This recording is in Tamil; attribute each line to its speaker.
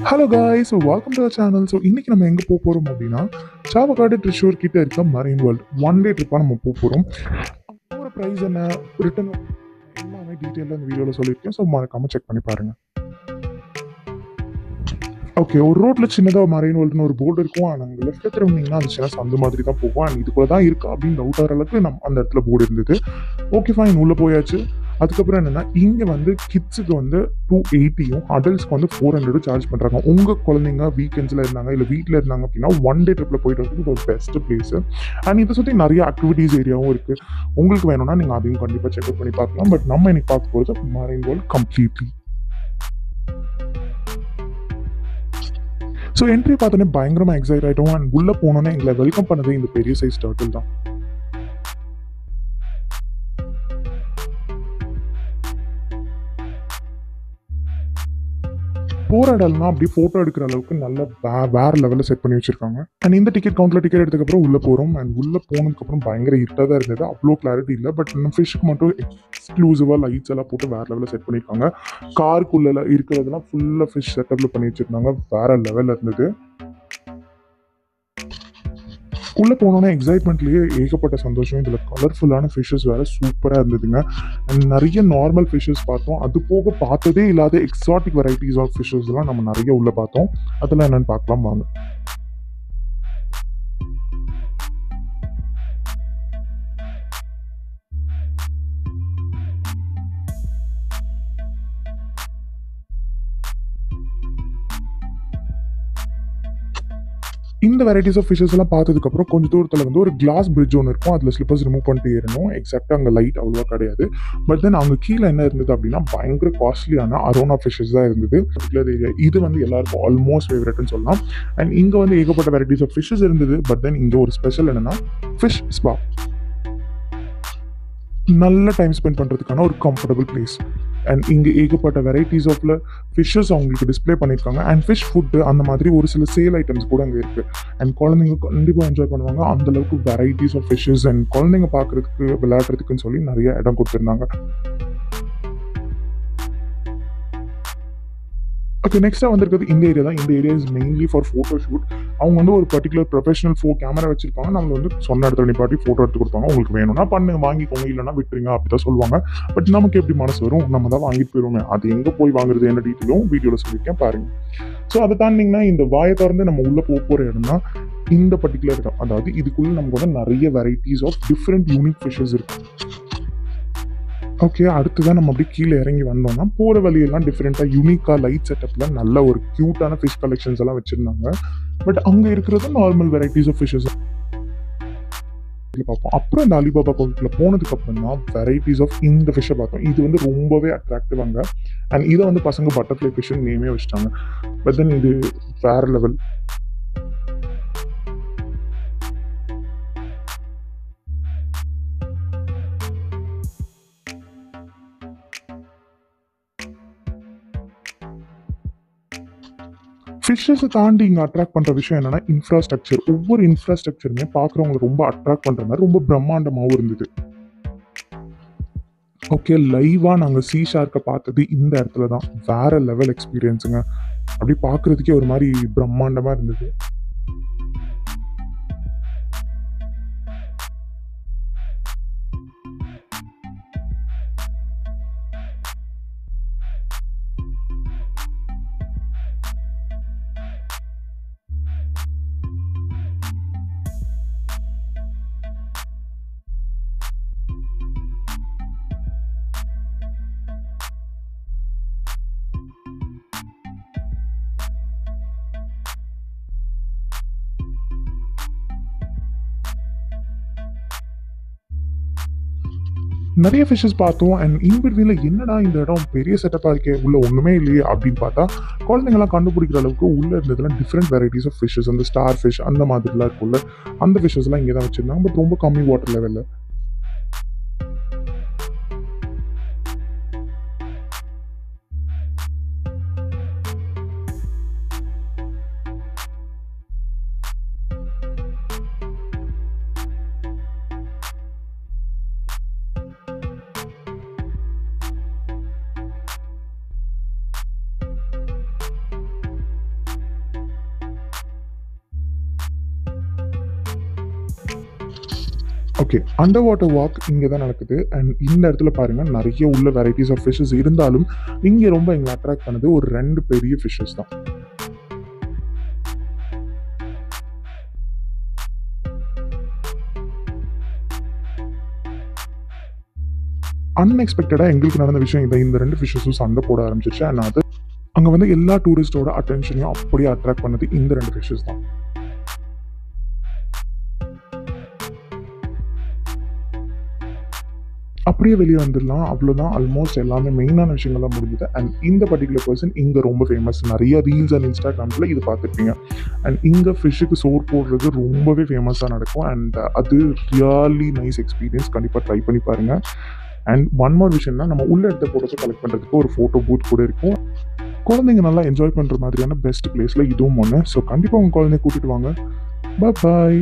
Speaker 1: Hello guys, welcome to our channel. So இன்னைக்கு நம்ம எங்கே போக போகிறோம் அப்படின்னா, சாவக்காடு ட்ரிஷூர் கிட்ட இருக்க மரைன் வேர்ல்டு ஒன் டே ட்ரிப்பாக நம்ம போக போகிறோம். போகிற ப்ரைஸ் என்ன, ரிட்டர்ன் எல்லாமே டீட்டெயிலாக இந்த வீடியோவில் சொல்லியிருக்கேன். ஸோ மறக்காமல் செக் பண்ணி பாருங்கள். ஓகே, ஒரு ரோட்டில் சின்னதாக மரைன் வேர்ல்டுன்னு ஒரு போர்டு இருக்கும். நாங்கள் லெஃப்ட்டில் திரும்பினீங்கன்னா அது சின்ன சந்து மாதிரி தான் போகும். அண்ட் இதுக்குள்ள தான் இருக்கா அப்படின்னு டவுட் ஆகிற அளவுக்கு அந்த இடத்துல போர்டு இருந்தது. ஓகே ஃபைன், உள்ளே போயாச்சு. அதுக்கப்புறம் என்னன்னா, இங்கே வந்து கிட்ஸுக்கு வந்து 280யும் அடல்ட்ஸ்க்கு வந்து 400 சார்ஜ் பண்ணுறாங்க. உங்கள் குழந்தைங்க வீக்கெண்ட்ஸில் இருந்தாங்க இல்லை வீட்டில் இருந்தாங்க அப்படின்னா ஒன் டே ட்ரிப்பில் போயிட்டு வரதுக்கு ஒரு பெஸ்ட் பிளேஸு. அண்ட் இதை சுற்றி நிறைய ஆக்டிவிட்டீஸ் ஏரியாவும் இருக்குது. உங்களுக்கு வேணும்னா நீங்கள் அதையும் கண்டிப்பாக செக்அப் பண்ணி பார்க்கலாம். பட் நம்ம இன்னைக்கு பார்க்க போகிறது marine world completely. So entry பார்த்தோன்னே பயங்கரமாக எக்ஸைட் ஆகிட்டோம். அண்ட் உள்ளே போனோன்னே எங்களை வெல்கம் பண்ணது இந்த பெரிய சைஸ் டர்ட்டில் தான். போகிற இடம்லாம் அப்படியே ஃபோட்டோ எடுக்கிற அளவுக்கு நல்ல வேறு லெவலில் செட் பண்ணி வச்சுருக்காங்க. அண்ட் இந்த டிக்கெட் கவுண்டரில் டிக்கெட் எடுத்ததுக்கப்புறம் உள்ளே போகிறோம். அண்ட் உள்ளே போனதுக்கப்புறம் பயங்கர இருட்டாக தான் இருந்தது. அவ்வளோ கிளாரிட்டி இல்லை. பட் நம்ம ஃபிஷ்ஷுக்கு மட்டும் எக்ஸ்க்ளூசிவாக லைட்ஸ் எல்லாம் போட்டு வேறு லெவலில் செட் பண்ணியிருக்காங்க. காருக்குள்ளே இருக்கிறதெல்லாம் ஃபுல்லாக ஃபிஷ் செட்டப்பில் பண்ணி வச்சுருந்தாங்க. வேறு லெவலில் இருந்தது. உள்ளே போனோன்னே எக்ஸைட்மெண்ட்லேயே ஏகப்பட்ட சந்தோஷம். இதில் கலர்ஃபுல்லான ஃபிஷ்ஷஸ் வேறு சூப்பராக இருந்ததுங்க. அண்ட் நிறைய நார்மல் ஃபிஷ்ஷஸ் பார்த்தோம். அது போக பார்த்ததே இல்லாத எக்ஸாட்டிக் வெரைட்டிஸ் ஆஃப் ஃபிஷ்ஷஸ்லாம் நம்ம நிறைய உள்ளே பார்த்தோம். அதெல்லாம் என்னென்னு பார்க்கலாம் வாங்க. இந்த வெரைட்டிஸ் ஆஃப் ஃபிஷஸ் எல்லாம் பார்த்ததுக்கப்புறம் கொஞ்சம் தூரத்தில் வந்து ஒரு கிளாஸ் பிரிட்ஜ் ஒன்று இருக்கும். அதில் ஸ்லிப்பர்ஸ் ரிமூவ் பண்ணிட்டு ஏறணும். எக்ஸாக்டாக அங்கே லைட் அவ்வளோவா கிடையாது. பட் தென் அங்கே கீழே என்ன இருந்தது அப்படின்னா பயங்கர காஸ்ட்லியான அரோனா ஃபிஷஸ் தான் இருந்தது. இது வந்து எல்லாருக்கும் ஆல்மோஸ்ட் ஃபேவரட்னு சொல்லலாம். அண்ட் இங்கே வந்து ஏகப்பட்ட வெரைட்டிஸ் ஆஃப் ஃபிஷஸ் இருந்தது. பட் தென் இங்கே ஒரு ஸ்பெஷல் என்னன்னா ஃபிஷ் ஸ்பா. நல்ல டைம் ஸ்பெண்ட் பண்ணுறதுக்கான ஒரு கம்ஃபர்டபுள் பிளேஸ். அண்ட் இங்கே ஏகப்பட்ட வெரைட்டிஸ் ஆஃப்ல ஃபிஷ்ஷஸ் அவங்களுக்கு டிஸ்பிளே பண்ணியிருக்காங்க. அண்ட் ஃபிஷ் ஃபுட்டு அந்த மாதிரி ஒரு சில சேல் ஐட்டம்ஸ் கூட அங்கே இருக்குது. அண்ட் குழந்தைங்க கண்டிப்பாக என்ஜாய் பண்ணுவாங்க. அந்தளவுக்கு வெரைட்டிஸ் ஆஃப் ஃபிஷ்ஷஸ் அண்ட் குழந்தைங்க பார்க்குறதுக்கு விளையாடுறதுக்குன்னு சொல்லி நிறைய இடம் கொடுத்துருந்தாங்க. ஓகே, நெக்ஸ்ட்டாக வந்திருக்கிறது இந்த ஏரியா தான். இந்த area is mainly for photo shoot. அவங்க வந்து ஒரு பர்டிகுலர் ப்ரொஃபஷனல் கேமரா வச்சிருப்பாங்க. நம்மளை வந்து சொன்ன இடத்துல நிப்பாட்டி ஃபோட்டோ எடுத்து கொடுப்பாங்க. உங்களுக்கு வேணும்னா பண்ணுங்க, வாங்கிக்கோங்க, இல்லைனா விட்டுருங்க அப்படி தான் சொல்லுவாங்க. பட் நமக்கு எப்படி மனசு வரும், நம்ம தான் வாங்கிட்டு போயிடுவோமே. அது எங்கே போய் வாங்குறது என்ன டீட்டெயிலும் வீடியோவில் சொல்லியிருக்கேன் பாருங்க. ஸோ அதை தாண்டிங்கன்னா இந்த வாயை திறந்து நம்ம உள்ளே போகிற இடம்னா இந்த பர்டிகுலர் இடம். அதாவது இதுக்குள்ளே நமக்கு வந்து நிறைய varieties of different unique fishes இருக்கு. ஓகே, அடுத்துதான் நம்ம அப்படியே கீழே இறங்கி வந்தோம்னா போகிற வழியெல்லாம் டிஃப்ரெண்ட்டாக யூனிக்காக லைட் செட்டப்பில் நல்ல ஒரு க்யூட்டான ஃபிஷ் கலெக்ஷன்ஸ் எல்லாம் வச்சுருந்தாங்க. பட் அங்கே இருக்கிறது நார்மல் வெரைட்டிஸ் ஆஃப் ஃபிஷ்ஷஸ் பார்ப்போம். அப்புறம் இந்த அலிபாபா பகுதியில் போனதுக்கு அப்புறம் தான் வெரைட்டிஸ் ஆஃப் இந்த ஃபிஷ்ஷை பார்த்தோம். இது வந்து ரொம்பவே அட்ராக்டிவ் அங்கே. அண்ட் இதை வந்து பசங்க பட்டர்ஃப்ளை ஃபிஷ்ஷுன்னு நேமே வச்சுட்டாங்க. பட் தென் இது வேற லெவல். ஃபிஷ்ஷஸை தாண்டி இங்கே அட்ராக்ட் பண்ணுற விஷயம் என்னன்னா இன்ஃப்ராஸ்ட்ரக்சர். ஒவ்வொரு இன்ஃப்ராஸ்ட்ரக்சருமே பார்க்குறவங்களை ரொம்ப அட்ராக்ட் பண்ணுற மாதிரி ரொம்ப பிரம்மாண்டமாகவும் இருந்தது. ஓகே, லைவாக நாங்கள் சீ ஷார்க்கை பார்த்தது இந்த இடத்துல தான். வேற லெவல் எக்ஸ்பீரியன்ஸுங்க. அப்படி பார்க்குறதுக்கே ஒரு மாதிரி பிரம்மாண்டமாக இருந்தது. நிறைய ஃபிஷ்ஷஸ் பார்த்தோம். அண்ட் இன்பிட்வீனில் என்னடா இந்த இடம் பெரிய செட்டப்பாக இருக்கே, உள்ள ஒன்றுமே இல்லையே அப்படின்னு பார்த்தா குழந்தைங்களாம் கண்டுபிடிக்கிற அளவுக்கு உள்ளே இருந்ததுலாம் டிஃப்ரெண்ட் வெரைட்டிஸ் ஆஃப் ஃபிஷ்ஷஸ். அந்த ஸ்டார் ஃபிஷ் அந்த மாதிரிலாம் இருக்குல்ல, அந்த ஃபிஷ்ஷஸ்லாம் இங்கே தான் வச்சுருந்தாங்க. பட் ரொம்ப கம்மி வாட்டர் லெவலில். ஓகே. அண்டர் வாட்டர் வாக் இங்க தான் நடக்குது. அண்ட் இந்த இடத்துல பாருங்க நெறைய உள்ள வெரைட்டீஸ் ஆஃப் ஃபிஷஸ் இருந்தாலும், இங்க ரொம்ப எங்கள அட்ராக்ட் பண்ணது ஒரு 2 பெரிய ஃபிஷஸ் தான். அன்எக்ஸ்பெக்டடா எங்களுக்கு நடந்த விஷயம் இதான். இந்த 2 ஃபிஷஸும் சண்டை போட ஆரம்பிச்சுருச்சு. அண்ட் அது அங்க வந்து எல்லா டூரிஸ்ட்டோட அட்டென்ஷனையும் அப்படியே அட்ராக்ட் பண்ணது இந்த 2 ஃபிஷஸ் தான். அப்படியே வெளிய வந்துடலாம். அவ்வளோதான். ஆல்மோஸ்ட் எல்லாமே மெயினான விஷயங்கள்லாம் முடிஞ்சுது. அண்ட் இந்த பர்ட்டிகுலர் பெர்சன் இங்க ரொம்ப ஃபேமஸ். நெறைய ரீல்ஸ் அண்ட் இன்ஸ்டாகிராம்ல இது பார்த்துருப்பீங்க. அண்ட் இங்க ஃபிஷ்ஷுக்கு சோறு போடுறது ரொம்பவே ஃபேமஸா நடக்கும். அண்ட் அது ரியலி நைஸ் எக்ஸ்பீரியன்ஸ். கண்டிப்பா ட்ரை பண்ணி பாருங்க. அண்ட் ஒன் மோர் விஷயம்னா, நம்ம உள்ள எடுத்த ஃபோட்டோஸ கலெக்ட் பண்றதுக்கு ஒரு ஃபோட்டோ பூத் கூட இருக்கும். குழந்தைங்க நல்லா என்ஜாய் பண்ற மாதிரியான பெஸ்ட் பிளேஸ்ல இதுவும் ஒண்ணு. ஸோ கண்டிப்பா உங்க குழந்தைய கூட்டிட்டு வாங்க. பாய்.